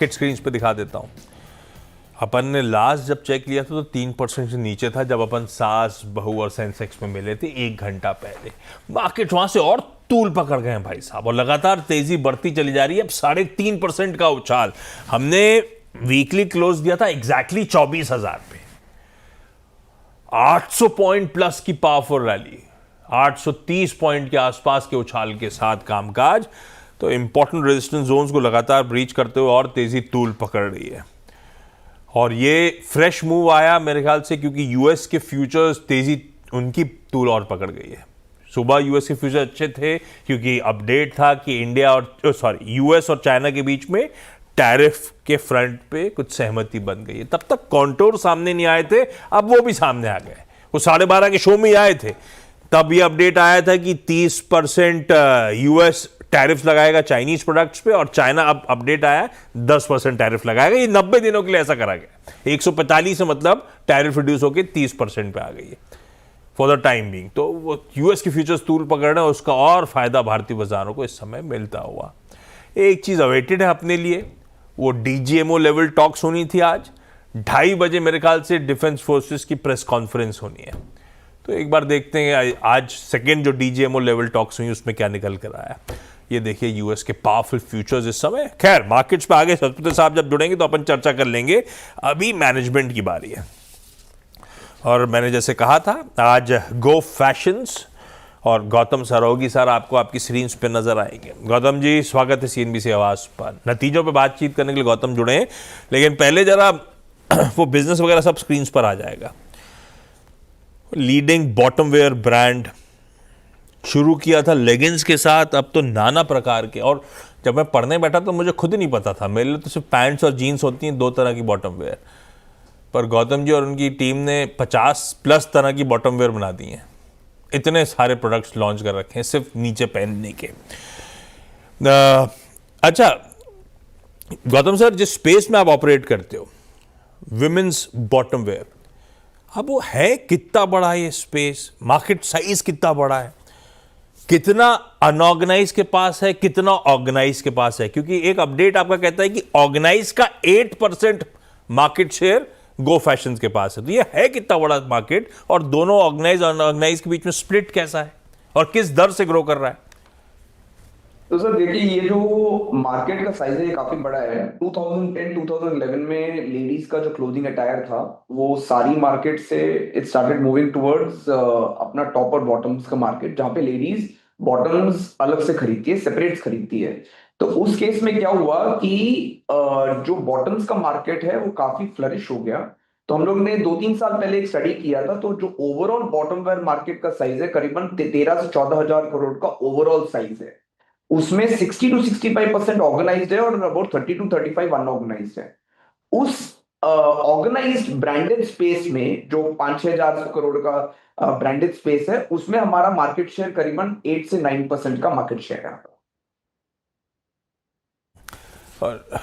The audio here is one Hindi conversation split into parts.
मार्केट स्क्रीन पे दिखा देता हूँ। अपन ने लास्ट जब चेक लिया था तो 3% से नीचे था, जब अपन सास बहू और सेंसेक्स में मिले थे 1 घंटा पहले। मार्केट वहां से और तूल पकड़ गए हैं भाई साहब, और लगातार तेजी बढ़ती चली जा रही है। अब 3.5% का उछाल। हमने वीकली क्लोज दिया था एग्जैक्टली 24,000 पे। 800 पॉइंट प्लस की पावरफुल रैली, 830 पॉइंट के आसपास के उछाल के साथ कामकाज। तो इंपॉर्टेंट रेजिस्टेंस जोन्स को लगातार ब्रीच करते हुए और तेजी तूल पकड़ रही है। और ये फ्रेश मूव आया मेरे ख्याल से क्योंकि यूएस के फ्यूचर्स तेजी उनकी तूल और पकड़ गई है। सुबह यूएस के फ्यूचर अच्छे थे क्योंकि अपडेट था कि इंडिया और यूएस और चाइना के बीच में टैरिफ के फ्रंट पे कुछ सहमति बन गई है। तब तक कॉन्टोर सामने नहीं आए थे, अब वो भी सामने आ गए। वो 12:30 के शो में ही आए थे, तब ये अपडेट आया था कि 30% यूएस टैरिफ लगाएगा चाइनीज प्रोडक्ट्स पे, और चाइना अब अपडेट आया 10% टैरिफ लगाएगा। ये 90 दिनों के लिए ऐसा करा गया। 145 से मतलब टैरिफ रिड्यूस होकर 30% पे आ गई है फॉर द टाइम बीइंग। तो वो यूएस के फ्यूचर्स तूल पकड़ रहे हैं, उसका और फायदा भारतीय बाजारों को इस समय मिलता हुआ। एक चीज अवेटेड है अपने लिए, वो डीजीएमओ लेवल टॉक्स होनी थी आज 2:30 बजे मेरे ख्याल से। डिफेंस फोर्सेस की प्रेस कॉन्फ्रेंस होनी है, तो एक बार देखते हैं आज सेकेंड जो डीजीएमओ लेवल टॉक्स हुई उसमें क्या निकल कर आया। ये देखिए यूएस के पावरफुल फ्यूचर्स इस समय। खैर मार्केट्स पे आगे सतपुते साहब जब जुड़ेंगे तो अपन चर्चा कर लेंगे, अभी मैनेजमेंट की बारी है। और मैंने जैसे कहा था आज गो फैशंस और गौतम सरोगी सर आपको आपकी स्क्रीन पे नजर आएंगे। गौतम जी स्वागत है सीएनबीसी आवाज पर। नतीजों पे बातचीत करने के लिए गौतम जुड़े हैं, लेकिन पहले जरा वो बिजनेस वगैरह सब स्क्रीन पर आ जाएगा। लीडिंग बॉटम वेयर ब्रांड शुरू किया था लेगिंग्स के साथ, अब तो नाना प्रकार के। और जब मैं पढ़ने बैठा तो मुझे खुद नहीं पता था, मेरे लिए तो सिर्फ पैंट्स और जीन्स होती हैं, 2 तरह की बॉटम वेयर। पर गौतम जी और उनकी टीम ने 50+ तरह की बॉटम वेयर बना दी हैं। इतने सारे प्रोडक्ट्स लॉन्च कर रखे हैं सिर्फ नीचे पहनने के। अच्छा गौतम सर, जिस स्पेस में आप ऑपरेट करते हो विमेंस बॉटम वेयर, अब वो है कितना बड़ा ये स्पेस, मार्केट साइज कितना बड़ा है, कितना अनऑर्गेनाइज के पास है, कितना ऑर्गेनाइज के पास है? क्योंकि एक अपडेट आपका कहता है कि ऑर्गेनाइज का 8% मार्केट शेयर गो फैशन के पास है। तो ये है कितना बड़ा मार्केट, और दोनों ऑर्गेनाइज और अनऑर्गेनाइज के बीच में स्प्लिट कैसा है और किस दर से ग्रो कर रहा है? तो सर देखिए, ये जो मार्केट का साइज है ये काफी बड़ा है। 2010-2011 में लेडीज का जो क्लोथिंग अटायर था वो सारी मार्केट से इट स्टार्टेड मूविंग टुवर्ड्स अपना टॉप और बॉटम्स का मार्केट, जहाँ पे लेडीज बॉटम्स अलग से खरीदती है, सेपरेट्स खरीदती है। तो उस केस में क्या हुआ कि जो बॉटम्स का मार्केट है वो काफी फ्लरिश हो गया। तो हम लोग ने 2-3 साल पहले एक स्टडी किया था, तो जो ओवरऑल बॉटम वेयर मार्केट का साइज है करीबन 13 से 14,000 करोड़ का ओवरऑल साइज है। उसमें 60 to 65% ऑर्गेनाइज्ड है और अबाउट 30 to 35 अनऑर्गेनाइज्ड है। उस ऑर्गेनाइज्ड ब्रांडेड स्पेस में जो 5-6 हजार करोड़ का ब्रांडेड स्पेस है, उसमें हमारा मार्केट शेयर करीबन 8 से 9% का मार्केट शेयर है। और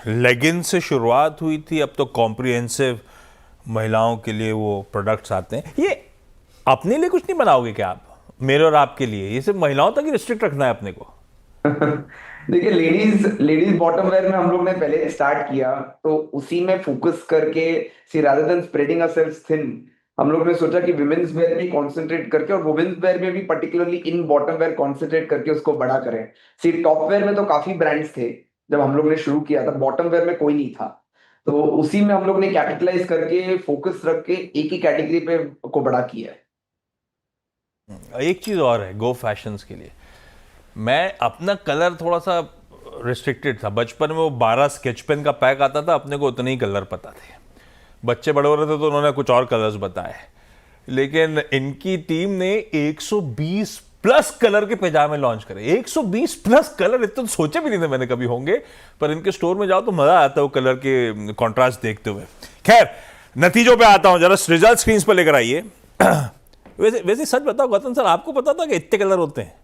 लेगिंग्स से शुरुआत हुई थी, अब तो कॉम्प्रिहेंसिव महिलाओं के लिए वो प्रोडक्ट्स आते हैं। ये अपने लिए कुछ नहीं बनाओगे क्या आप, मेरे और आपके लिए? ये सिर्फ महिलाओं तक ही रिस्ट्रिक्ट रखना है अपने को? देखिए, लेडीज बॉटम वेयर में हम लोग ने पहले स्टार्ट किया, तो उसी में फोकस करके see rather than spreading ourselves thin, हम लोग ने सोचा कि विमेन्स वेयर में कंसंट्रेट करके और वुमेन्स वेयर में भी particularly in bottom wear concentrate करके उसको बड़ा करें। सी टॉप वेयर में तो काफी ब्रांड्स थे जब हम लोग ने शुरू किया था, बॉटम वेयर में कोई नहीं था। तो उसी में हम लोग ने कैपिटलाइज करके फोकस रख के एक ही कैटेगरी पे को बड़ा किया है। एक चीज और है गो फैशंस के लिए, मैं अपना कलर थोड़ा सा रिस्ट्रिक्टेड था। बचपन में वो 12 स्केच पेन का पैक आता था, अपने को उतने ही कलर पता थे। बच्चे बड़े हो रहे थे तो उन्होंने कुछ और कलर्स बताए, लेकिन इनकी टीम ने 120+ कलर के पैजामे लॉन्च करे। 120+ कलर, इतने तो सोचे भी नहीं थे मैंने कभी होंगे, पर इनके स्टोर में जाओ तो मजा आता है वो कलर के कॉन्ट्रास्ट देखते हुए। खैर नतीजों पे आता हूं, जरा रिजल्ट स्क्रीन पर लेकर आइए। वैसे सच बताओ गौतम सर, आपको पता था कि इतने कलर होते हैं?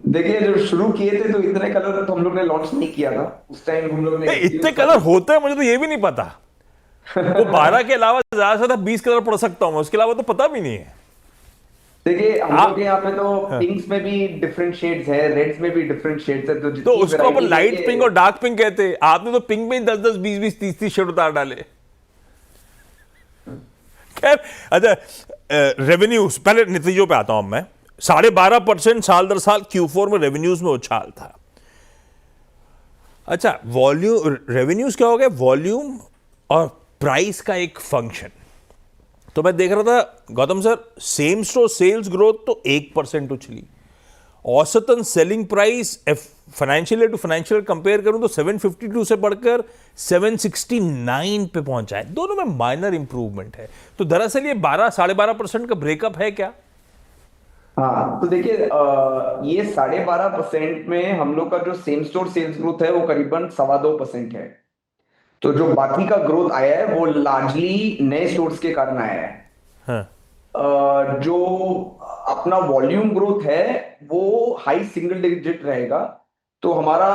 देखिए, जब शुरू किए थे तो इतने कलर तो हम लोग ने लॉन्च नहीं किया था उस टाइम। हम लोग ने इतने कलर होते हैं मुझे तो ये भी नहीं पता। वो 12 के अलावा ज्यादा से ज्यादा 20 कलर पढ़ सकता हूं मैं, उसके अलावा तो पता भी नहीं है। देखिए हम आप लोग के यहाँ पे तो पिंक्स में भी डिफरेंट शेड्स है, रेड्स में भी डिफरेंट शेड्स है, तो तो जितनी उसको अपन वैरायटी लाइट पिंक देखिए। और डार्क पिंक कहते हैं, आपने तो पिंक में ही 10-10 20-20 30-30 शेड उतार डाले। खैर, अच्छा, रेवेन्यूज, पहले नतीजों पे आता हूं मैं। 12.5% साल दर साल Q4 में रेवेन्यूज में उछाल था। अच्छा, वॉल्यूम, रेवेन्यूज क्या हो गया? वॉल्यूम और प्राइस का एक फंक्शन। तो मैं देख रहा था Gautam sir, same store sales growth तो 1% उछली, औसतन selling price financial year to financial compare करूं तो 752 से बढ़कर 769 पे पहुंचा है। दोनों में माइनर इंप्रूवमेंट है। तो दरअसल ये 12-12.5% का ब्रेकअप है क्या? हाँ तो देखिए ये 12.5% में हम लोग का जो सेम स्टोर सेल्स ग्रोथ है वो करीबन 2.25% है। तो जो बाकी का ग्रोथ आया है वो लार्जली नए स्टोर्स के कारण आया है। हाँ। जो अपना वॉल्यूम ग्रोथ है वो हाई सिंगल डिजिट रहेगा। तो हमारा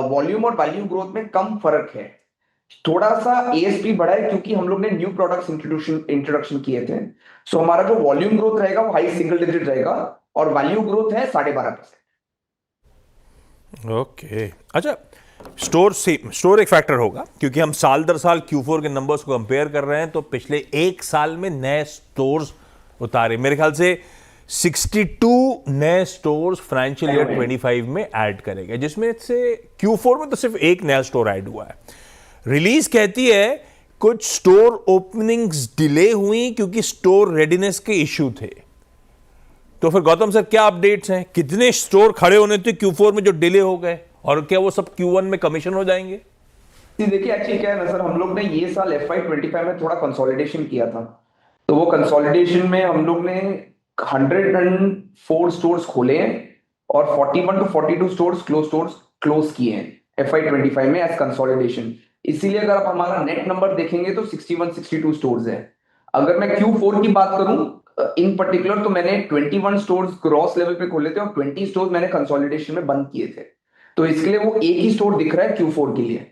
वॉल्यूम और वैल्यू ग्रोथ में कम फर्क है। थोड़ा सा एएसपी बढ़ा है क्योंकि हम लोग ने न्यू प्रोडक्ट्स इंट्रोडक्शन किए थे। सो हमारा जो वॉल्यूम ग्रोथ रहेगा वो हाई सिंगल डिजिट रहेगा और वैल्यू ग्रोथ है 12.5%। ओके, अच्छा, स्टोर एक फैक्टर होगा क्योंकि हम साल दर साल Q4 के नंबर्स को कंपेयर कर रहे हैं। तो पिछले एक साल में नए स्टोर्स उतारे, मेरे ख्याल से 62 नए स्टोर्स फाइनेंशियल ईयर 25 में ऐड करेंगे, जिसमें से Q4 में तो सिर्फ एक नया स्टोर ऐड हुआ है। रिलीज कहती है कुछ स्टोर ओपनिंग्स डिले हुई क्योंकि स्टोर रेडीनेस के इश्यू थे। तो फिर गौतम सर, क्या अपडेट्स हैं? कितने स्टोर खड़े होने थे Q4 में जो डिले हो गए, और क्या वो सब Q1 में कमीशन हो जाएंगे? जी देखिए एक्चुअली क्या है ना सर, हम लोग ने ये साल FY25 में थोड़ा कंसोलिडेशन किया था। तो वो कंसोलिडेशन में हम लोग ने 104 स्टोर्स खोले हैं और 41 to 42 स्टोर्स क्लोज किए हैं FY25 में एज कंसोलिडेशन। इसीलिए अगर आप हमारा नेट नंबर देखेंगे तो 61-62 स्टोर्स है। अगर मैं Q4 की बात करूं इन पर्टिकुलर, तो मैंने 21 स्टोर्स ग्रॉस लेवल पे खोले थे और 20 स्टोर्स मैंने कंसोलिडेशन में बंद किए थे। तो इसके लिए वो एक ही स्टोर दिख रहा है Q4 के लिए।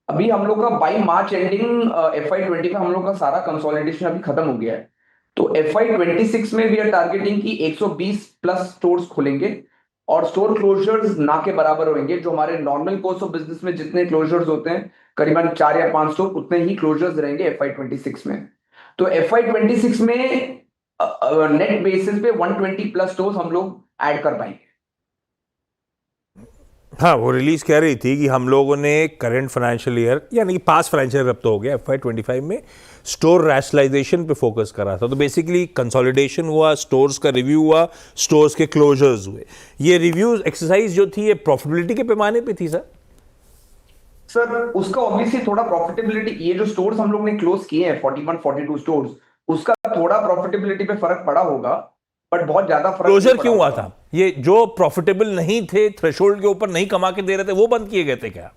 अभी हम लोग का बाई मार्च एंडिंग FY25 हम लोग का सारा कंसोलिडेशन अभी खत्म हो गया है। तो FY26 में वी आर टारगेटिंग की 120 प्लस स्टोर्स खुलेंगे और स्टोर क्लोजर्स ना के बराबर होंगे। जो हमारे नॉर्मल कोर्स ऑफ बिजनेस में जितने क्लोजर्स होते हैं, करीबन 4 या 5 स्टोर, उतने ही क्लोजर्स रहेंगे FY26 में। तो FY26 में नेट बेसिस पे 120 प्लस स्टोर्स हम लोग ऐड कर पाएंगे। हाँ, वो रिलीज कह रही थी कि हम लोगों ने करंट फाइनेंशियल ईयर, यानी कि पास फाइनेंशियल ईयर अब तो हो गया, FY25 में स्टोर रैशनलाइजेशन पे फोकस करा था। तो बेसिकली कंसोलिडेशन हुआ, स्टोर्स का रिव्यू हुआ, स्टोर्स के क्लोजर्स हुए। ये रिव्यूज एक्सरसाइज जो थी ये प्रॉफिटेबिलिटी के पैमाने पे थी सर? सर उसका ऑब्वियसली थोड़ा प्रॉफिटेबिलिटी, ये जो स्टोर्स हम लोग ने क्लोज किए हैं 41-42 स्टोर्स, उसका थोड़ा प्रॉफिटेबिलिटी पे फर्क पड़ा होगा, बट बहुत ज्यादा फर्क नहीं क्लोजर पड़ा क्यों हुआ होगा। था? ये जो प्रॉफिटेबल नहीं थे, थ्रेशोल्ड के ऊपर नहीं कमा के दे रहे थे, वो बंद किए गए थे क्या?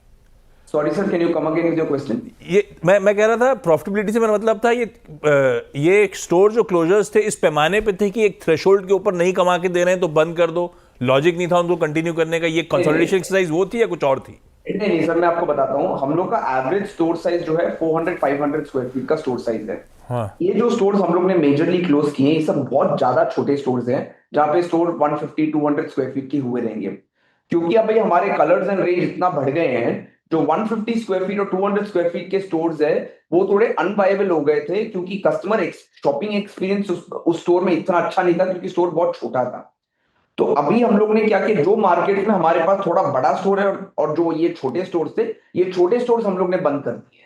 Sorry sir, can you come again with your question? ये मैं कह रहा था प्रॉफिटेबिलिटी से मेरा मतलब था ये स्टोर जो क्लोजर्स थे इस पैमाने पे थे कि एक थ्रेशोल्ड के ऊपर नहीं कमा के दे रहे हैं तो बंद कर दो, लॉजिक नहीं था उनको कंटिन्यू करने का। ये कंसोलिडेशन एक्सरसाइज वो थी या कुछ और थी? नहीं नहीं सर, मैं आपको बताता हूँ। हम लोग का एवरेज स्टोर साइज जो है 400-500 स्क्वायर फीट का स्टोर साइज है। हाँ। ये जो स्टोर्स हम लोग ने मेजरली क्लोज किए हैं, ये सब बहुत ज्यादा छोटे स्टोर्स हैं, जहाँ पे स्टोर 150-200 स्क्वायर फीट के हुए रहेंगे। क्योंकि अब भाई हमारे कलर्स एंड रेंज इतना बढ़ गए हैं, जो 150 स्क्वायर फीट और 200 स्क्वायर फीट के स्टोर्स है वो थोड़े अनवायबल हो गए थे, क्योंकि कस्टमर शॉपिंग एक्सपीरियंस उस स्टोर में इतना अच्छा नहीं था, क्योंकि स्टोर बहुत छोटा था। तो अभी हम लोग ने क्या किया, जो मार्केट में हमारे पास थोड़ा बड़ा स्टोर है और जो ये छोटे स्टोर्स थे, ये छोटे स्टोर्स हम लोग ने बंद कर दिए।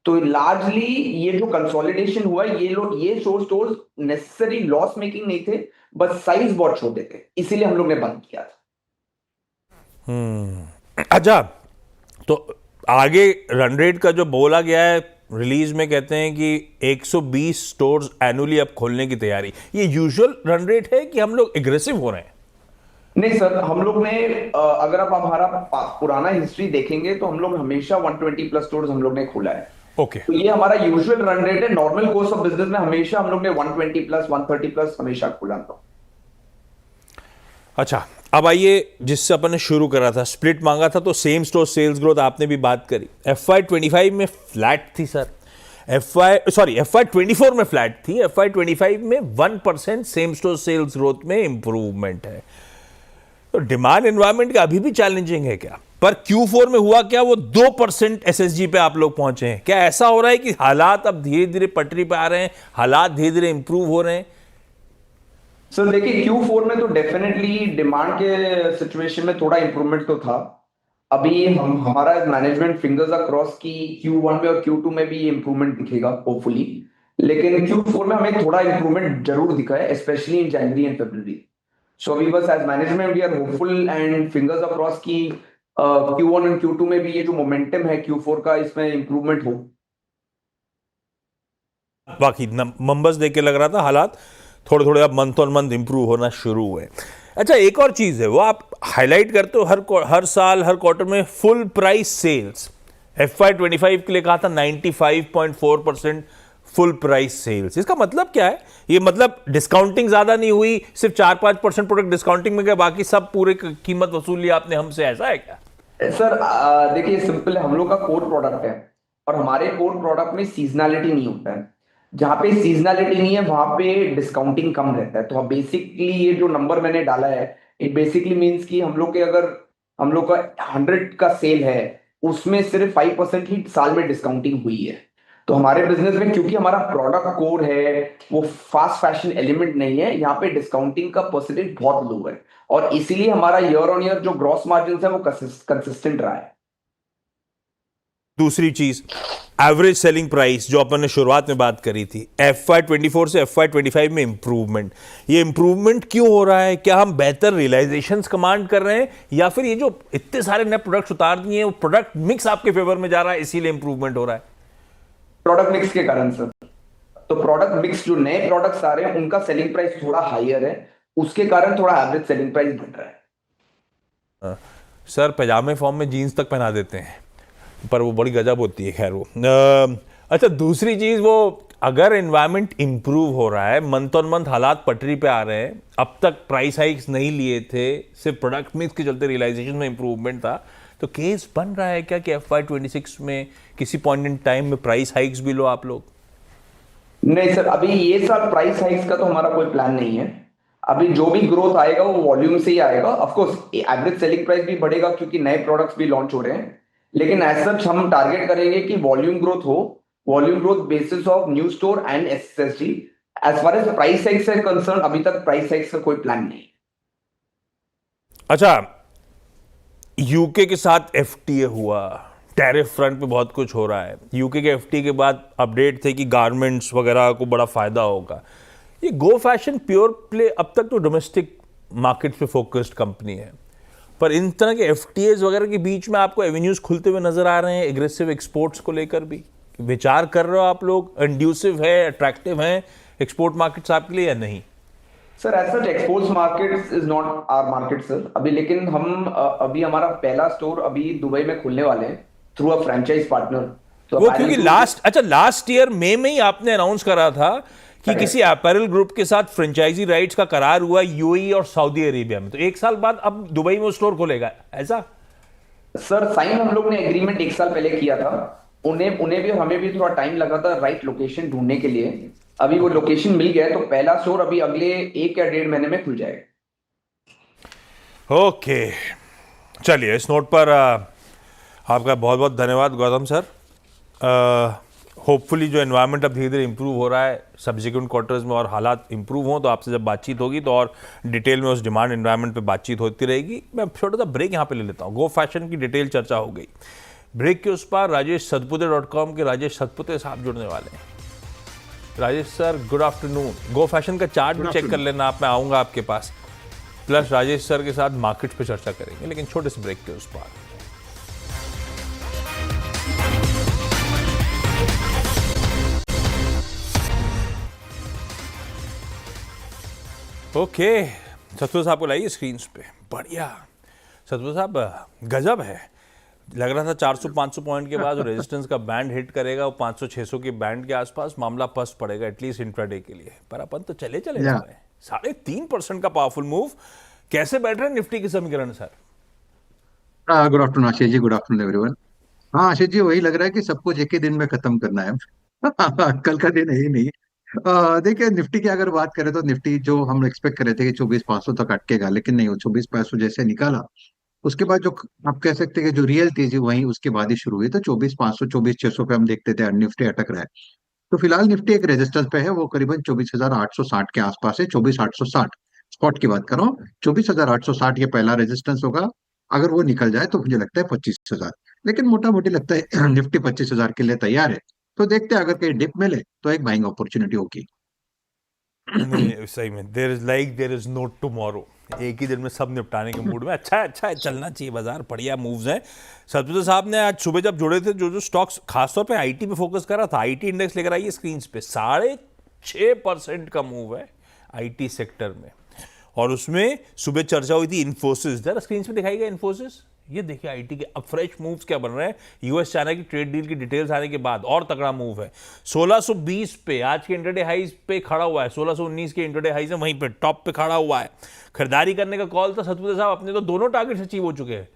तो लार्जली ये जो कंसोलिडेशन हुआ, ये स्टोर्स नेसेसरी लॉस मेकिंग नहीं थे, बस साइज बहुत छोटे थे, इसीलिए हम लोग ने बंद किया था। अच्छा, तो आगे रन रेट का जो बोला गया है रिलीज में, कहते हैं कि 120 स्टोर्स एनुअली अब खोलने की तैयारी, ये यूजुअल रन रेट है कि हम लोग एग्रेसिव हो रहे हैं? नहीं सर, हम लोग ने अगर आप हमारा पुराना हिस्ट्री देखेंगे तो हम लोग हमेशा 120 प्लस स्टोर्स हम लोग ने खोला है। ओके। तो ये हमारा यूजुअल रन रेट है। नॉर्मल कोर्स ऑफ बिजनेस में हमेशा हम लोग ने 120 प्लस 130 प्लस हमेशा खोला था। अच्छा, अब आइए जिससे अपन ने शुरू करा था, स्प्लिट मांगा था, तो सेम स्टोर सेल्स ग्रोथ आपने भी बात करी, FY25 में फ्लैट थी सर। FY24 में फ्लैट थी, FY25 में 1% सेम स्टोर सेल्स ग्रोथ में इंप्रूवमेंट है। तो डिमांड एनवायरनमेंट का अभी भी चैलेंजिंग है क्या? पर Q4 में हुआ क्या, वो 2% एसएसजी पे आप लोग पहुंचे हैं। क्या ऐसा हो रहा है कि हालात अब धीरे धीरे पटरी पे आ रहे हैं, हालात धीरे धीरे इंप्रूव हो रहे हैं? सर देखिए Q4 में तो डेफिनेटली डिमांड के सिचुएशन में थोड़ा इंप्रूवमेंट तो था। अभी हमारा मैनेजमेंट फिंगर्स आर क्रॉस की Q1 में और Q2 में भी इंप्रूवमेंट दिखेगा होपफुली। लेकिन Q4 में हमें थोड़ा इंप्रूवमेंट जरूर दिखा है, specially in January and February. So we बस as management we are hopeful and fingers are cross की Q1 एंड Q2 में भी ये जो मोमेंटम है Q4 का, इसमें इंप्रूवमेंट हो। बाकी नंबर्स देख के लग रहा था हालात थोड़े थोड़े अब मंथ ऑन मंथ इंप्रूव होना शुरू हुए। अच्छा, एक और चीज है, वो आप हाईलाइट करते हो हर साल हर क्वार्टर में, फुल प्राइस सेल्स। FY25 के लिए कहा था 95.4% फुल प्राइस सेल्स। इसका मतलब क्या है? ये मतलब डिस्काउंटिंग ज्यादा नहीं हुई, सिर्फ 4-5% प्रोडक्ट डिस्काउंटिंग में गए, बाकी सब पूरे कीमत वसूल ली आपने हमसे, ऐसा है क्या? सर देखिए सिंपल है, हम लोग का कोर प्रोडक्ट है और हमारे कोर प्रोडक्ट में सीजनैलिटी नहीं होता है। जहाँ पे सीजनैलिटी नहीं है वहां पे डिस्काउंटिंग कम रहता है। तो बेसिकली ये जो नंबर मैंने डाला है, इट बेसिकली मीन्स कि हम लोग के अगर हम लोग का 100 का सेल है, उसमें सिर्फ 5% ही साल में डिस्काउंटिंग हुई है। तो हमारे बिजनेस में क्योंकि हमारा प्रोडक्ट कोर है, वो फास्ट फैशन एलिमेंट नहीं है, यहाँ पे डिस्काउंटिंग का परसेंटेज बहुत लो है और इसीलिए हमारा ईयर ऑन ईयर जो ग्रॉस मार्जिन है वो कंसिस्टेंट रहा है। दूसरी चीज, एवरेज सेलिंग प्राइस जो अपन ने शुरुआत में बात करी थी, FY24 से FY25 में इंप्रूवमेंट। ये इंप्रूवमेंट क्यों हो रहा है? क्या हम बेहतर रियलाइजेशंस कमांड कर रहे हैं, या फिर ये जो इतने सारे नए प्रोडक्ट्स उतार दिए हैं वो प्रोडक्ट मिक्स आपके फेवर में जा रहा है इसीलिए इंप्रूवमेंट हो रहा है? प्रोडक्ट मिक्स के कारण सर। तो प्रोडक्ट मिक्स, जो नए प्रोडक्ट्स आ रहे हैं उनका सेलिंग प्राइस थोड़ा हाईयर है, उसके कारण थोड़ा एवरेज सेलिंग प्राइस बढ़ रहा है। सर पैजामे फॉर्म में जीन्स तक पहना देते हैं, पर वो बड़ी गजब होती है। खैर वो अच्छा, दूसरी चीज, वो अगर एनवायरनमेंट इंप्रूव हो रहा है, मंथ ऑन मंथ हालात पटरी पे आ रहे हैं, अब तक प्राइस हाइक्स नहीं लिए थे, सिर्फ प्रोडक्ट मिक्स के चलते रियलाइजेशन में इंप्रूवमेंट था, तो केस बन रहा है क्या कि FY26 में किसी पॉइंट इन टाइम में प्राइस हाइक्स भी लो आप लोग? नहीं सर, अभी ये साल प्राइस हाइक्स का तो हमारा कोई प्लान नहीं है। अभी जो भी ग्रोथ आएगा वो वॉल्यूम से ही आएगा। Of course average selling price भी बढ़ेगा क्योंकि नए प्रोडक्ट्स भी लॉन्च हो रहे हैं, लेकिन एज सच हम टारगेट करेंगे कि वॉल्यूम ग्रोथ हो, volume growth basis of new store and SSG. As far as price hikes है कंसर्न, अभी तक प्राइस हाइक्स का कोई प्लान नहीं। अच्छा, यूके के साथ FTA हुआ, टैरिफ फ्रंट पे बहुत कुछ हो रहा है। यूके के FTA के बाद अपडेट थे कि गारमेंट्स वगैरह को बड़ा फायदा होगा। ये गो फैशन प्योर प्ले अब तक तो डोमेस्टिक मार्केट पे फोकस्ड कंपनी है, पर इन तरह के FTAs वगैरह के बीच में आपको एवेन्यूज खुलते हुए नजर आ रहे हैं, एग्रेसिव एक्सपोर्ट्स को लेकर भी विचार कर रहे हो आप लोग? इंड्यूसिव है, अट्रैक्टिव है एक्सपोर्ट मार्केट्स आपके लिए या नहीं? Sir as such exports markets is not our market sir अभी, लेकिन हम अभी हमारा पहला स्टोर अभी दुबई में खुलने वाले हैं थ्रू अ फ्रेंचाइज पार्टनर। तो वो क्योंकि लास्ट ईयर मई में ही आपने अनाउंस करा था कि किसी अपैरल ग्रुप के साथ फ्रेंचाइजी राइट्स का करार हुआ यूएई और सऊदी अरेबिया में, तो एक साल बाद अब दुबई में वो स्टोर खोलेगा, ऐसा? सर साइन हम लोग ने एग्रीमेंट एक साल पहले किया था। उन्हें भी और हमें भी थोड़ा टाइम लगा था राइट लोकेशन ढूंढने के लिए। अभी वो लोकेशन मिल गया है, तो पहला स्टोर अभी अगले 1 या 1.5 महीने में खुल जाएगा। ओके, चलिए इस नोट पर आपका बहुत बहुत धन्यवाद गौतम सर। होपफुली जो एनवायरनमेंट अब धीरे धीरे इंप्रूव हो रहा है, सब्सिक्वेंट क्वार्टर्स में और हालात इंप्रूव हों, तो आपसे जब बातचीत होगी तो और डिटेल में उस डिमांड एनवायरनमेंट पे बातचीत होती रहेगी। मैं छोटा सा ब्रेक यहाँ पे ले लेता हूँ। गो फैशन की डिटेल चर्चा हो गई, ब्रेक के उस पार rajesh.satpute.com के राजेश सतपुते साहब जुड़ने वाले हैं। Rajesh sir good afternoon. Go Fashion का चार्ट भी चेक कर लेना आप, मैं आऊँगा आपके पास, प्लस राजेश सर के साथ मार्केट पे चर्चा करेंगे, लेकिन छोटे से ब्रेक के उस पार। ओके, सतपुते साहब को लाइए स्क्रीन पे। बढ़िया सतपुते साहब, गजब है। लग रहा था 400-500 पॉइंट के बाद रेजिस्टेंस का बैंड हिट करेगा, वो 500-600 के बैंड के आसपास मामला फंस पड़ेगा एटलीस्ट इंट्राडे के लिए, पर अपन तो चले जा रहे हैं। 3.5% का पावरफुल मूव। कैसे बैठ रहे हैं निफ्टी के समीकरण sir? Good afternoon Ashish ji, good afternoon everyone. हाँ आशीष जी, वही लग रहा है कि सब कुछ एक ही दिन में खत्म करना है। कल का दिन है ही नहीं। देखिए निफ्टी की अगर बात करें तो निफ्टी जो हम एक्सपेक्ट कर रहे थे कि 24,500 तक अटकेगा, लेकिन नहीं, वो 24,500 जैसे निकाला उसके बाद जो आप कह सकते हैं कि जो रियल तेजी वही उसके बाद ही शुरू हुई। तो 24,500 24,600 पे हम देखते थे निफ्टी अटक रहा है। तो फिलहाल निफ्टी एक रेजिस्टेंस पे है, वो करीबन 24,860 के आसपास है, 24,860 स्पॉट की बात कर रहा हूँ। 24,860 ये पहला रेजिस्टेंस होगा। अगर वो निकल जाए तो मुझे लगता है 25,000, लेकिन मोटा मोटी लगता है निफ्टी 25,000 के लिए तैयार है। तो देखते हैं, अगर कहीं डिप मिले तो एक बाइंग अपॉर्चुनिटी होगी। नहीं सही में देयर इज नो टुमारो। एक ही दिन में सब निपटाने के मूड में। अच्छा है, चलना चाहिए बाजार, बढ़िया मूव्स हैं। सतपुत्र साहब ने आज सुबह जब जुड़े थे, जो जो स्टॉक्स खासतौर पे आईटी पे फोकस कर रहा था, आईटी इंडेक्स लेकर आइए स्क्रीन पे, 6.5% का मूव है आईटी सेक्टर में। और उसमें सुबह चर्चा हुई थी इन्फोसिस, जरा स्क्रीन पे दिखाई गया इन्फोसिस। ये देखिए आईटी के अब फ्रेश मूव्स क्या बन रहे हैं यूएस चाइना की ट्रेड डील की डिटेल्स आने के बाद, और तगड़ा मूव है। 1620 पे आज के इंटरडे हाइज पे खड़ा हुआ है, 1619 के इंटरडे हाइज है, वहीं पे टॉप पे खड़ा हुआ है। खरीदारी करने का कॉल था सतपुत्र साहब, अपने तो दोनों टारगेट्स अचीव हो चुके हैं।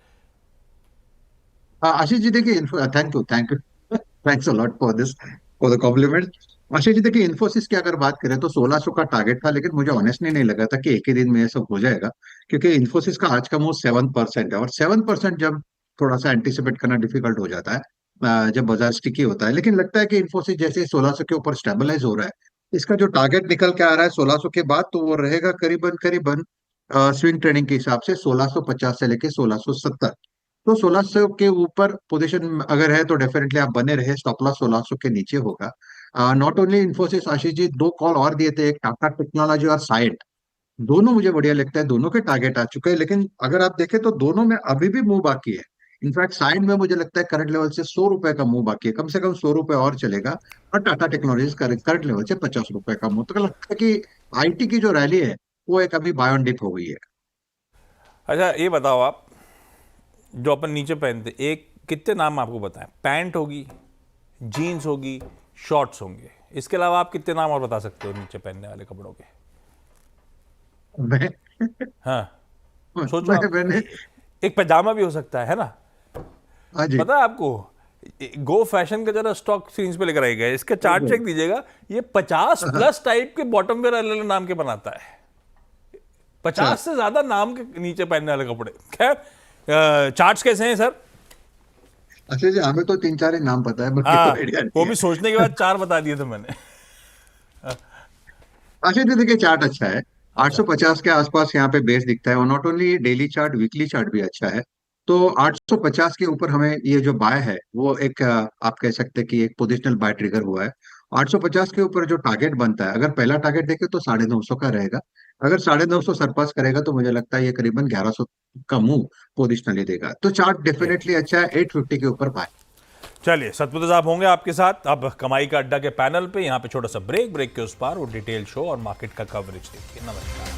आशीष जी देखिए, thank you thanks a lot for this, for the compliment. Ashish ji देखिए, इन्फोसिस की अगर बात करें तो 1600 का टारगेट था, लेकिन मुझे ऑनेस्टली नहीं लगा था कि एक ही दिन में ये सब हो जाएगा, क्योंकि इन्फोसिस का आज का मूव 7% है, और 7% जब थोड़ा सा एंटिसिपेट करना डिफिकल्ट हो जाता है जब बाजार स्टिकी होता है। लेकिन लगता है कि इन्फोसिस जैसे 1600 के ऊपर स्टेबलाइज हो रहा है, इसका जो टारगेट निकल के आ रहा है 1600 के बाद, तो वो रहेगा करीबन करीबन स्विंग ट्रेडिंग के हिसाब से 1650 से लेके 1670। तो 1600 के ऊपर पोजीशन अगर है तो डेफिनेटली आप बने रहे, स्टॉप लॉस 1600 के नीचे होगा। नॉट ओनली इन्फोसिस, आशीष जी दो कॉल और दिए थे, एक टाटा टेक्नोलॉजी और साइट, दोनों मुझे बढ़िया लगता है, दोनों के टारगेट आ चुके हैं। लेकिन अगर आप देखें तो दोनों में अभी भी मूव बाकी है। इनफैक्ट साइड में मुझे लगता है करंट लेवल से 100 रुपए का मूव बाकी है, कम से कम 100 रुपए और चलेगा। और टाटा टेक्नोलॉजीज करंट लेवल से 50 रुपए का मूव, तो लगता है कि आईटी की जो रैली है वो एक अभी बाय ऑन डिप हो गई है। अच्छा ये बताओ आप, जो अपन नीचे पहनते, एक कितने नाम आपको बताएं? पैंट होगी, जीन्स होगी, शॉर्ट्स होंगे, इसके अलावा आप कितने नाम और बता सकते हो नीचे पहनने वाले कपड़ों के? मैं हाँ सोचो आप। मैंने एक पैजामा भी हो सकता है ना? हाँ जी। पता है आपको, गो फैशन का जरा स्टॉक सीरीज पे लेकर आई गया, इसका चार्ट चेक दीजिएगा, ये 50+ टाइप के बॉटम वेयर अलग अलग नाम के बनाता है। 50 से ज्यादा नाम के नीचे पहनने वाले कपड़े। खैर चार्ट्स कैसे हैं सर? अच्छा जी, हमें तो तीन चार ही नाम पता है, बाकी तो हाँ, आइडिया वो नहीं भी है। सोचने के बाद 4 बता दिए थे मैंने। अच्छा जी देखिए, चार्ट अच्छा है, अच्छा 850 के आसपास यहाँ पे बेस दिखता है, और not only daily chart, weekly chart भी अच्छा है। तो 850 के ऊपर हमें ये जो बाय है वो एक आप कह सकते हैं कि एक पोजिशनल बाय ट्रिगर हुआ है। 850 के ऊपर जो टारगेट बनता है, अगर पहला टारगेट देखे तो 950 का रहेगा। अगर 950 सरपास करेगा तो मुझे लगता है ये करीबन 1100 का मूव पोजिशनली देगा। तो चार्ट ठीक। डेफिनेटली अच्छा है, 850 के ऊपर बाय। चलिए सतपुत्र साहब होंगे आपके साथ अब कमाई का अड्डा के पैनल पे। यहाँ पे छोटा सा ब्रेक, ब्रेक के उस पार वो डिटेल शो और मार्केट का कवरेज देखिए। नमस्कार।